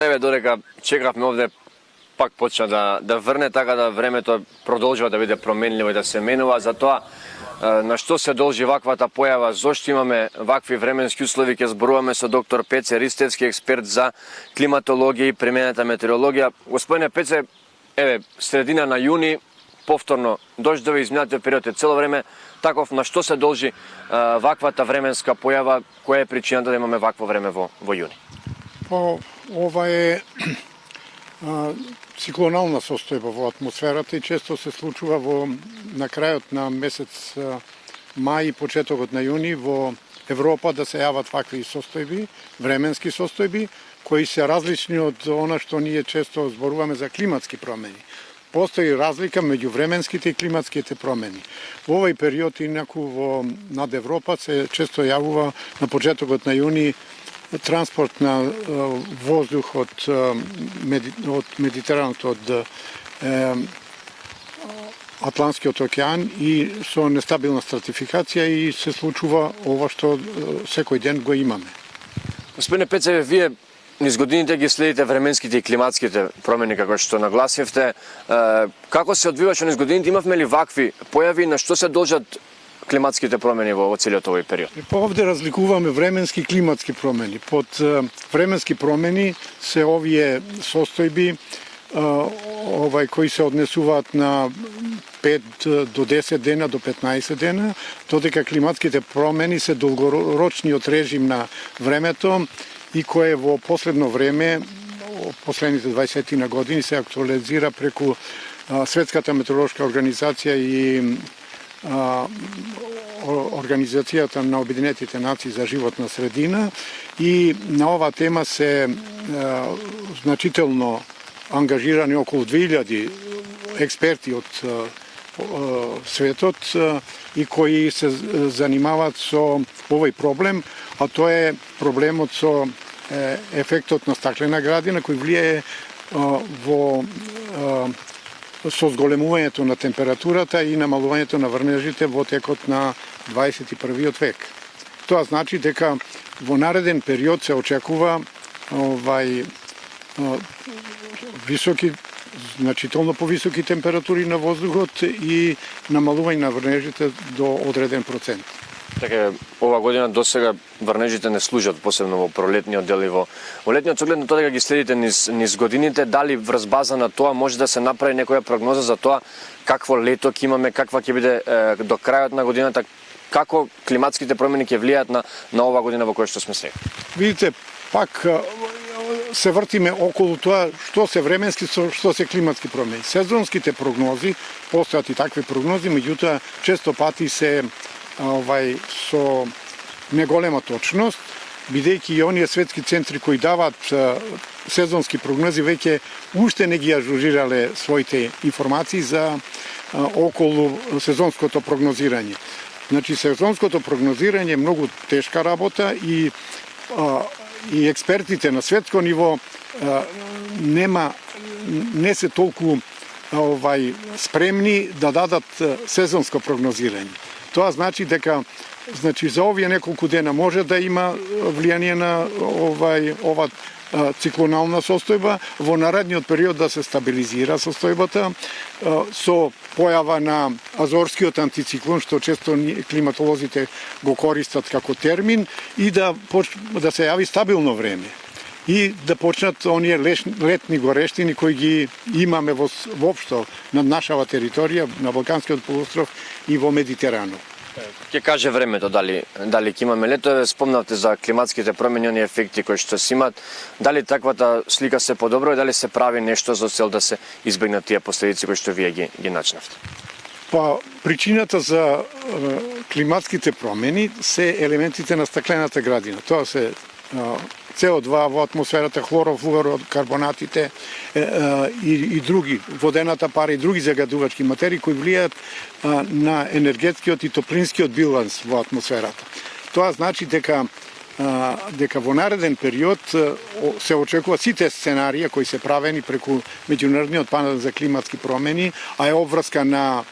Еве додека чекавме овде пак почна да врне, така да времето продолжува да биде променливо и да се менува. Затоа на што се должи ваквата појава, зошто имаме вакви временски услови, ќе зборуваме со доктор Пеце Ристевски, експерт за климатологија и применета метеорологија. Господине Пеце, еве средина на јуни, повторно дождови, изминатиот период е цело време таков. На што се должи ваквата временска појава, која е причината да имаме вакво време во јуни? Ова е циклонална состојба во атмосферата и често се случува на крајот на месец мај и почетокот на јуни во Европа да се јават вакви состојби, временски состојби, кои се различни од она што ние често зборуваме за климатски промени. Постои разлика меѓу временските и климатските промени. Во овој период инаку над Европа се често јавува на почетокот на јуни транспорт на воздух од Медитеранот, од Атлантскиот океан и со нестабилна стратификација и се случува ова што секој ден го имаме. Господине Пеце, вие низ годините ги следите временските и климатските промени, како што нагласивте. Како се одвиваше низ годините? Имавме ли вакви појави? На што се должат климатските промени во целиот овој период? Овде разликуваме временски и климатски промени. Под временски промени се овие состојби кои се однесуваат на 5 до 10 дена до 15 дена, додека климатските промени се долгорочниот режим на времето и кое во последно време, последните 20 на години, се актуализира преку Светската метеоролошка организација и Организацијата на Обединетите нации за животна средина, и на оваа тема се значително ангажирани околу 2000 експерти од светот и кои се занимаваат со овој проблем, а тоа е проблемот со ефектот на стаклена градина кој влијае со зголемувањето на температурата и намалувањето на врнежите во текот на 21. век. Тоа значи дека во нареден период се очекува високи, значително повисоки температури на воздухот и намалување на врнежите до одреден процент. Така, ова година досега врнежите не служат, посебно во пролетниот дел и во летниот. Со оглед на тоа дека ги следите низ годините, дали врз база на тоа може да се направи некоја прогноза за тоа какво лето ќе имаме, каква ќе биде до крајот на годината, како климатските промени ќе влијаат на ова година во која што сме сега? Видите, пак се вртиме околу тоа што се временски, што се климатски промени. Сезонските прогнози, постојат и такви прогнози, меѓутоа често пати се со неголема точност, бидејќи и оние светски центри кои даваат сезонски прогнози веќе уште не ги ажурирале своите информации за околу сезонското прогнозирање. Значи, сезонското прогнозирање е многу тешка работа и експертите на светско ниво не се толку спремни да дадат сезонско прогнозирање. Тоа значи дека за овие неколку дена може да има влијание на ова циклонална состојба, во наредниот период да се стабилизира состојбата со појава на азорскиот антициклон, што често климатолозите го користат како термин, и да се јави стабилно време и да почнат оние летни горештини кои ги имаме воопшто на нашава територија, на Балканскиот полуостров и во Медитеранот. Ќе каже времето дали ќе имаме лето. Спомнавте за климатските промени, оние ефекти кои што се имаат. Дали таквата слика се подобрува, дали се прави нешто за цел да се избегнат тие последици кои што вие ги начнавте? Причината за климатските промени се елементите на стаклената градина. Тоа се CO2 во атмосферата, хлорофлуорокарбонатите и други, водената пара и други загадувачки материи кои влијаат на енергетскиот и топлинскиот биланс во атмосферата. Тоа значи дека во нареден период се очекува сите сценарија кои се правени преку Меѓународниот панел за климатски промени, а е обврска на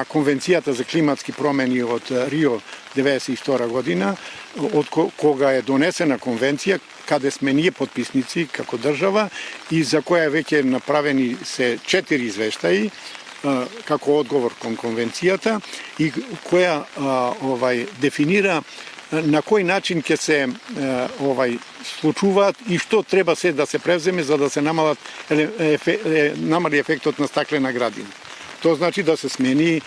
Конвенцијата за климатски промени од Рио 1992 година, од кога е донесена конвенција каде сме ние подписници како држава и за која веќе направени се 4 извештаи како одговор кон конвенцијата и која дефинира на кој начин ќе се случуваат и што треба се да се превземе за да се намали ефектот на стаклена градина. Тоа значи да се смени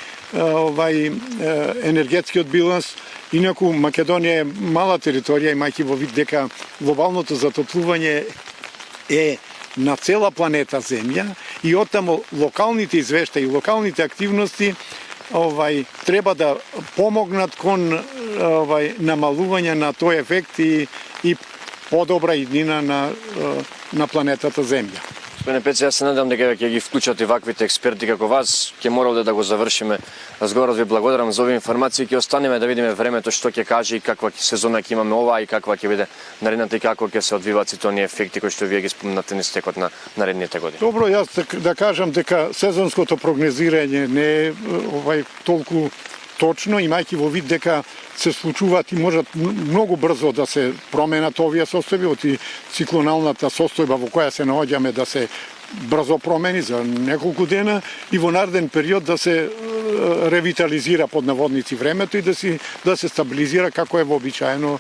енергетскиот биланс. Инаку Македонија е мала територија, имајќи во вид дека глобалното затоплување е на цела планета Земја и оттаму локалните извештаи и локалните активности треба да помогнат кон намалување на тој ефект и подобра иднина на планетата Земја. Господине Пеци, јас се надам дека ќе ги вклучат и ваквите експерти како вас. Ќе морал да го завршиме разговорот. Ви благодарам за овие информации. Ќе останеме да видиме времето што ќе каже и каква сезона ќе имаме ова и каква ќе биде наредната и како ќе се одвиваат сите оние ефекти кои што вие ги спомнате низ текот на наредните години. Добро, јас да кажам дека сезонското прогнозирање не е толку точно, имајќи во вид дека се случуваат и можат многу брзо да се променат овие состојби, оти циклоналната состојба во која се наоѓаме да се брзо промени за неколку дена и во нареден период да се ревитализира под наводници времето и да се стабилизира како е вообичаено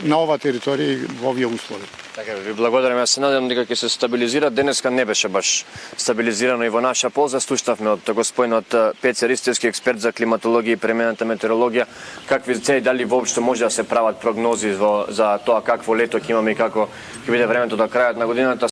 на ова територија и во овие услови. Така, ви благодарам. Јас се надевам дека ќе се стабилизира. Денеска не беше баш стабилизирано и во наша полза. Слушнавме од господинот Пеце Ристевски, експерт за климатологија и премената метеорологија, какви цели дали воопшто може да се прават прогнози за тоа какво лето ќе имаме и како ќе биде времето до крајот на годината.